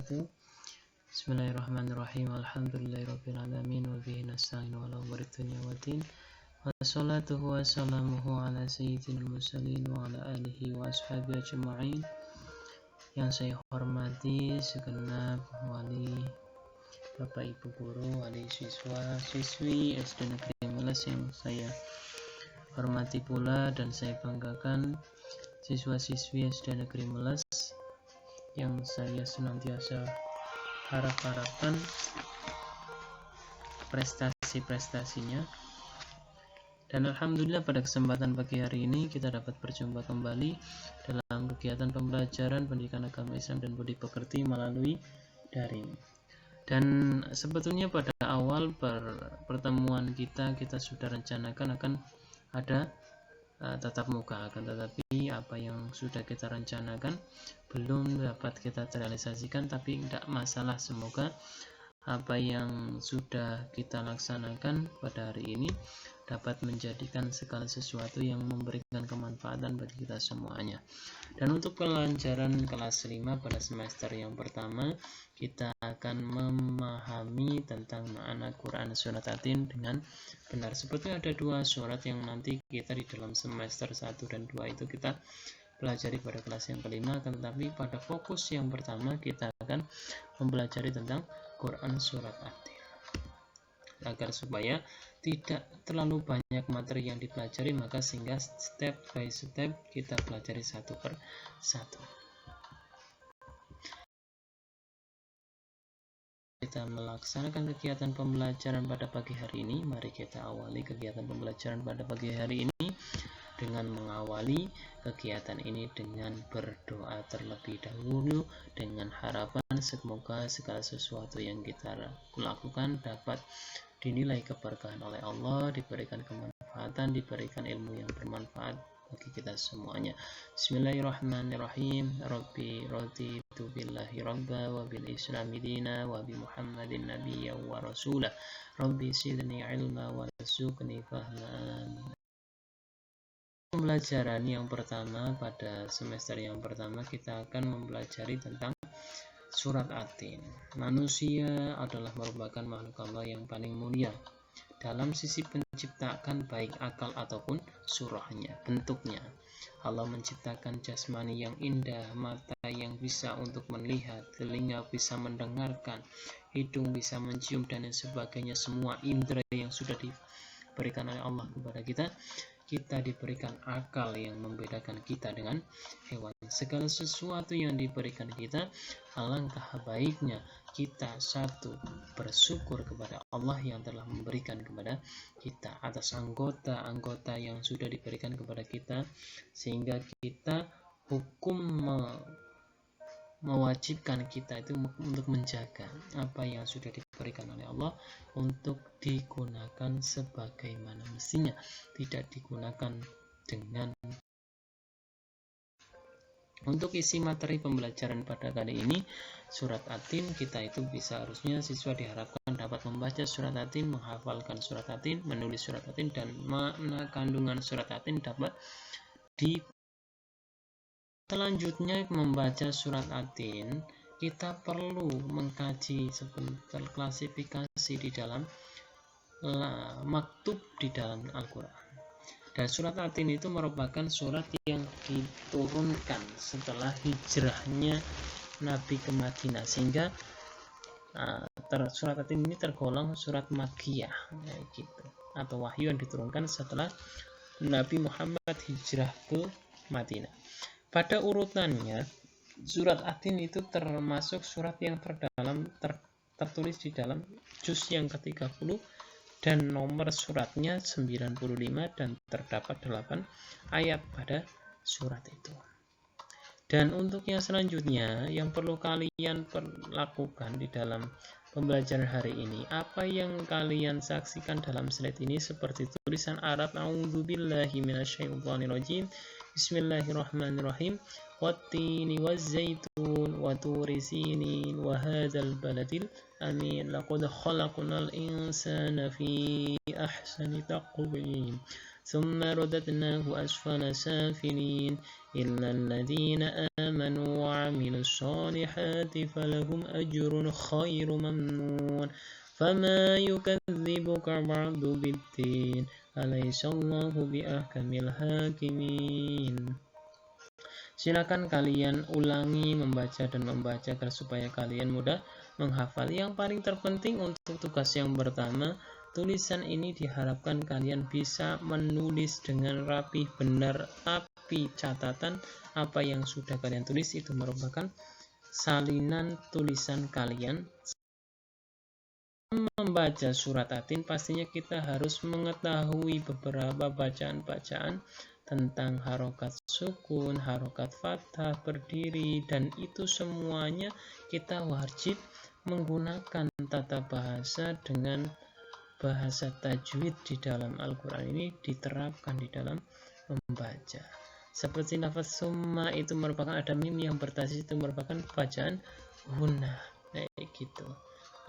wabarakatuh. Bismillahirrahmanirrahim. Alhamdulillahirabbil alamin wa bihi nasta'in ala umuri dunya waddin. Wassalatu wassalamuhu ala sayyidil mursalin wa ala alihi wa ashabihi ajma'in. Yang saya hormati segenap wali, Bapak Ibu guru, wali siswa, siswi SD Negeri Meles yang saya hormati pula dan saya banggakan, siswa-siswi SD Negeri Meles yang saya senantiasa harapkan prestasi-prestasinya. Dan alhamdulillah pada kesempatan pagi hari ini kita dapat berjumpa kembali dalam kegiatan pembelajaran pendidikan agama Islam dan budi pekerti melalui daring. Dan sebetulnya pada awal pertemuan kita sudah rencanakan akan ada tatap muka, akan tetapi apa yang sudah kita rencanakan belum dapat kita terrealisasikan, tapi tidak masalah, semoga apa yang sudah kita laksanakan pada hari ini dapat menjadikan segala sesuatu yang memberikan kemanfaatan bagi kita semuanya. Dan untuk pelajaran kelas 5 pada semester yang pertama, kita akan memahami tentang makna Quran surat At-Tin dengan benar. Sebetulnya ada dua surat yang nanti kita di dalam semester 1 dan 2 itu kita pelajari pada kelas yang kelima, tetapi pada fokus yang pertama kita akan mempelajari tentang Quran surat At-Tin, agar supaya tidak terlalu banyak materi yang dipelajari, maka sehingga step by step kita pelajari satu per satu. Kita melaksanakan kegiatan pembelajaran pada pagi hari ini. Mari kita awali kegiatan pembelajaran pada pagi hari ini dengan mengawali kegiatan ini dengan berdoa terlebih dahulu, dengan harapan semoga segala sesuatu yang kita lakukan dapat dinilai keberkahan oleh Allah, diberikan kemanfaatan, diberikan ilmu yang bermanfaat bagi kita semuanya. Bismillahirrahmanirrahim. Rabbi raditu billahi rabba wa bil islami dina wa bi Muhammadin nabiyya wa rasulah. Rabbi zidni ilma wa rzuqni fahman. Pembelajaran yang pertama pada semester yang pertama kita akan mempelajari tentang surat At-Tin. Manusia adalah merupakan makhluk Allah yang paling mulia dalam sisi penciptaan, baik akal ataupun surahnya, bentuknya. Allah menciptakan jasmani yang indah, mata yang bisa untuk melihat, telinga bisa mendengarkan, hidung bisa mencium, dan sebagainya. Semua indera yang sudah diberikan oleh Allah kepada kita, kita diberikan akal yang membedakan kita dengan hewan. Segala sesuatu yang diberikan kita, alangkah baiknya kita satu bersyukur kepada Allah yang telah memberikan kepada kita atas anggota-anggota yang sudah diberikan kepada kita, sehingga kita hukum mewajibkan kita itu untuk menjaga apa yang sudah diberikan oleh Allah untuk digunakan sebagaimana mestinya, tidak digunakan dengan. Untuk isi materi pembelajaran pada kali ini surat At-Tin, kita itu bisa, harusnya siswa diharapkan dapat membaca surat At-Tin, menghafalkan surat At-Tin, menulis surat At-Tin, dan makna kandungan surat At-Tin dapat di. Selanjutnya membaca surat At-Tin, kita perlu mengkaji sebentar klasifikasi di dalam maktub di dalam Al-Quran. Dan surat At-Tin itu merupakan surat yang diturunkan setelah hijrahnya Nabi ke Madinah, sehingga surat At-Tin ini tergolong surat Makkiyah, gitu, atau wahyu yang diturunkan setelah Nabi Muhammad hijrah ke Madinah. Pada urutannya, surat At-Tin itu termasuk surat yang tertulis di dalam juz yang ke-30, dan nomor suratnya 95, dan terdapat 8 ayat pada surat itu. Dan untuk yang selanjutnya yang perlu kalian lakukan di dalam pembelajaran hari ini, apa yang kalian saksikan dalam slide ini seperti tulisan Arab, a'udzubillahi minasyaitonirrajim, bismillahirrahmanirrahim, wattini wazzaitun wa turi sinin wa hadzal baladil amin, laqad khalaqnal insana fi ahsani taqwim, ثم رددناه أسفل سافلين إلا الذين آمنوا وعملوا الصالحات فلهم أجر خير ممنون فما يكذبك بعد بالدين أليس الله بأحكم الحاكمين. Silakan kalian ulangi membaca dan membaca supaya kalian mudah menghafal. Yang paling terpenting untuk tugas yang pertama, tulisan ini diharapkan kalian bisa menulis dengan rapi, benar, tapi catatan apa yang sudah kalian tulis itu merupakan salinan tulisan kalian. Membaca surat Atin pastinya kita harus mengetahui beberapa bacaan-bacaan tentang harokat sukun, harokat fathah, berdiri, dan itu semuanya kita wajib menggunakan tata bahasa dengan bahasa tajwid di dalam Al-Quran ini diterapkan di dalam membaca. Seperti lafaz summa itu merupakan ada mim yang bertasydid, itu merupakan bacaan gunnah, kayak gitu.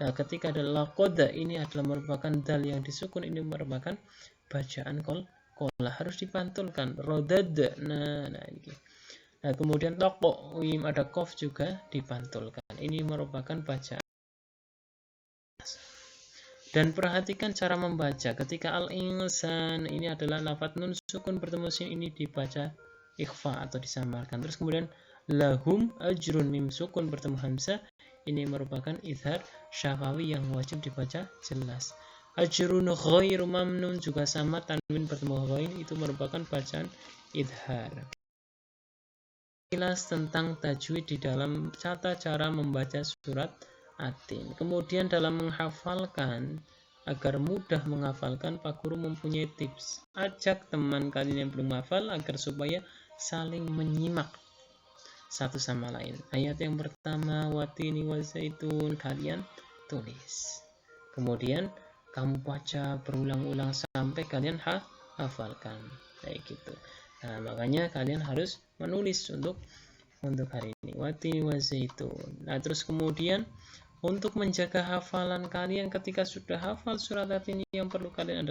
Nah, ketika ada laqad ini adalah merupakan dal yang disukun, ini merupakan bacaan qolah, harus dipantulkan. Rodad, nah ini. Nah, kemudian toko wim ada qaf juga dipantulkan. Ini merupakan bacaan. Dan perhatikan cara membaca. Ketika al-insan ini adalah lafaz nun sukun bertemu sin, ini dibaca ikhfa atau disamarkan. Terus kemudian lahum ajrun mim sukun bertemu hamzah, ini merupakan izhar syafawi yang wajib dibaca jelas. Ajrun ghairu mamnun juga sama, tanwin bertemu ghain, itu merupakan bacaan izhar. Jelas tentang tajwid di dalam cara membaca surat Atin. Kemudian dalam menghafalkan, agar mudah menghafalkan, Pak Guru mempunyai tips. Ajak teman kalian yang belum hafal agar supaya saling menyimak satu sama lain. Ayat yang pertama, watini wa zaitun, kalian tulis. Kemudian kamu baca berulang-ulang sampai kalian hafalkan. Kayak gitu. Nah, makanya kalian harus menulis untuk hari ini. Watini wa zaitun. Nah, terus kemudian untuk menjaga hafalan kalian ketika sudah hafal surat Atin, yang perlu kalian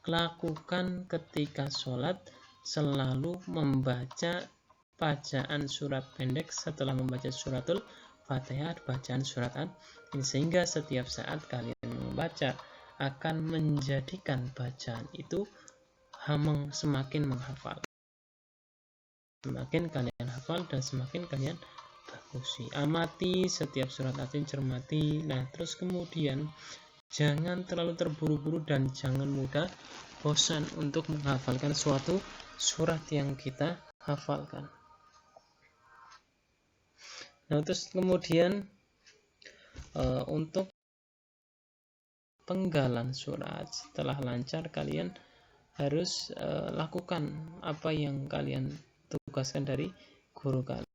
lakukan ketika sholat, selalu membaca bacaan surat pendek setelah membaca suratul Fatihah, bacaan surat Atin, sehingga setiap saat kalian membaca akan menjadikan bacaan itu semakin menghafal. Semakin kalian hafal dan semakin kalian bagusi. Amati setiap surat Atin, cermati. Nah, terus kemudian jangan terlalu terburu-buru dan jangan mudah bosan untuk menghafalkan suatu surat yang kita hafalkan. Nah, terus kemudian untuk penggalan surat setelah lancar, kalian harus lakukan apa yang kalian tugaskan dari guru kalian.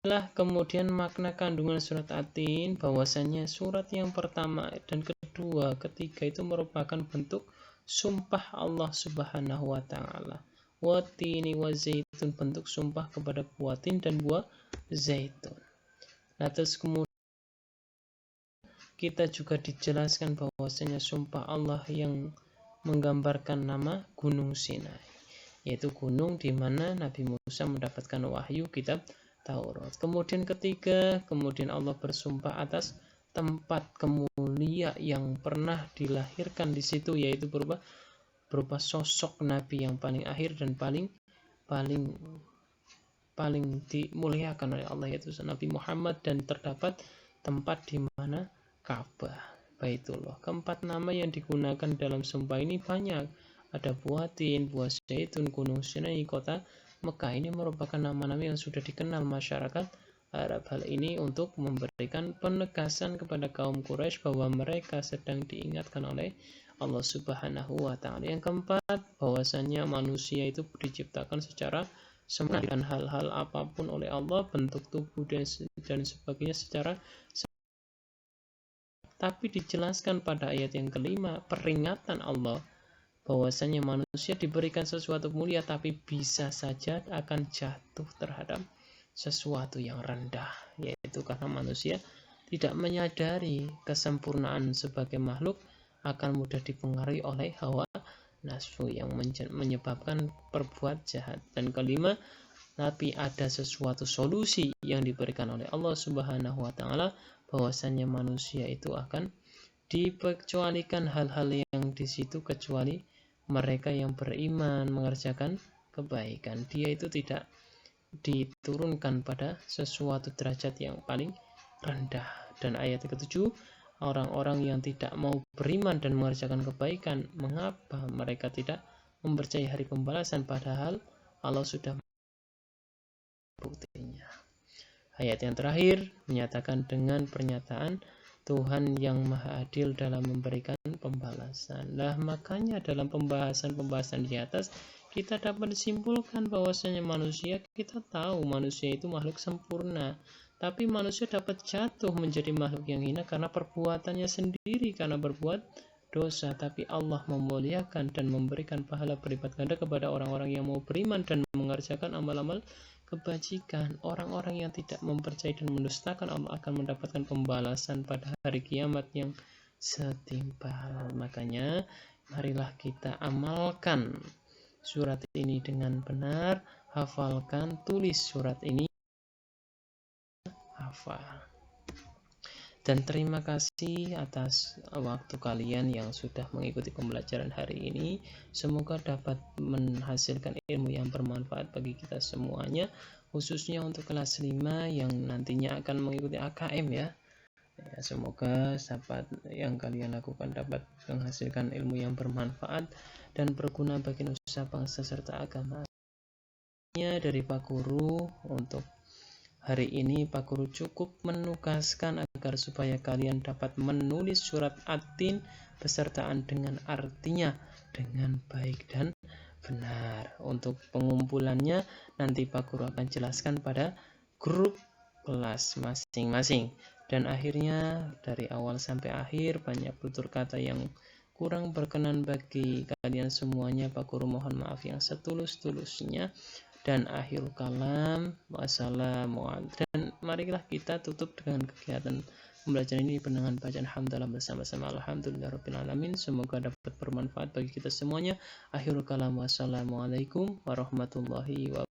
Kemudian makna kandungan surat Atin, bahwasanya surat yang pertama dan kedua, ketiga itu merupakan bentuk sumpah Allah Subhanahu wa taala. Watini wa zaitun, bentuk sumpah kepada buah tin dan buah zaitun. Nah, terus kemudian kita juga dijelaskan bahwasanya sumpah Allah yang menggambarkan nama Gunung Sinai, yaitu gunung di mana Nabi Musa mendapatkan wahyu kitab Taurat. Kemudian ketiga, kemudian Allah bersumpah atas tempat kemulia yang pernah dilahirkan di situ, yaitu berupa sosok Nabi yang paling akhir dan paling dimuliakan oleh Allah, yaitu Nabi Muhammad, dan terdapat tempat di mana Ka'bah, Baitullah. Keempat nama yang digunakan dalam sumpah ini banyak. Ada buah tin, buah zaitun, Gunung Sinai, kota Mekah. Ini merupakan nama-nama yang sudah dikenal masyarakat Arab. Hal ini untuk memberikan penegasan kepada kaum Quraisy bahwa mereka sedang diingatkan oleh Allah Subhanahu wa taala. Yang keempat, bahwasanya manusia itu diciptakan secara sempurna dan hal-hal apapun oleh Allah, bentuk tubuh dan sebagainya secara tapi dijelaskan pada ayat yang kelima, peringatan Allah bahwasanya manusia diberikan sesuatu mulia tapi bisa saja akan jatuh terhadap sesuatu yang rendah, yaitu karena manusia tidak menyadari kesempurnaan sebagai makhluk, akan mudah dipengaruhi oleh hawa nafsu yang menyebabkan perbuat jahat. Dan kelima, tapi ada sesuatu solusi yang diberikan oleh Allah Subhanahu wa taala, bahwasannya manusia itu akan dikecualikan hal-hal yang di situ kecuali mereka yang beriman mengerjakan kebaikan. Dia itu tidak diturunkan pada sesuatu derajat yang paling rendah. Dan ayat ke-7, orang-orang yang tidak mau beriman dan mengerjakan kebaikan, mengapa mereka tidak mempercayai hari pembalasan, padahal Allah sudah buktinya. Ayat yang terakhir menyatakan dengan pernyataan Tuhan yang maha adil dalam memberikan pembalasan. Lah makanya dalam pembahasan di atas kita dapat disimpulkan bahwasanya manusia, kita tahu manusia itu makhluk sempurna, tapi manusia dapat jatuh menjadi makhluk yang hina karena perbuatannya sendiri, karena berbuat dosa. Tapi Allah memuliakan dan memberikan pahala berlipat ganda kepada orang-orang yang mau beriman dan mengerjakan amal-amal kebajikan. Orang-orang yang tidak mempercayai dan mendustakan Allah akan mendapatkan pembalasan pada hari kiamat yang setimpal. Makanya marilah kita amalkan surat ini dengan benar, hafalkan, tulis surat ini, hafal. Dan terima kasih atas waktu kalian yang sudah mengikuti pembelajaran hari ini. Semoga dapat menghasilkan ilmu yang bermanfaat bagi kita semuanya, khususnya untuk kelas 5 yang nantinya akan mengikuti AKM ya. Semoga sahabat yang kalian lakukan dapat menghasilkan ilmu yang bermanfaat dan berguna bagi nusa bangsa serta agama. Dari Pak Guru untuk hari ini, Pak Guru cukup menugaskan agar supaya kalian dapat menulis surat At-Tin besertaan dengan artinya dengan baik dan benar. Untuk pengumpulannya nanti Pak Guru akan jelaskan pada grup kelas masing-masing. Dan akhirnya dari awal sampai akhir banyak tutur kata yang kurang berkenan bagi kalian semuanya, Pak Guru mohon maaf yang setulus-tulusnya. Dan akhir kalam, wassalamualaikum. Dan marilah kita tutup dengan kegiatan pembelajaran ini dengan bacaan hamdalah bersama-sama. Alhamdulillahirabbil alamin. Semoga dapat bermanfaat bagi kita semuanya. Akhir kalam, wassalamualaikum warahmatullahi wabarakatuh.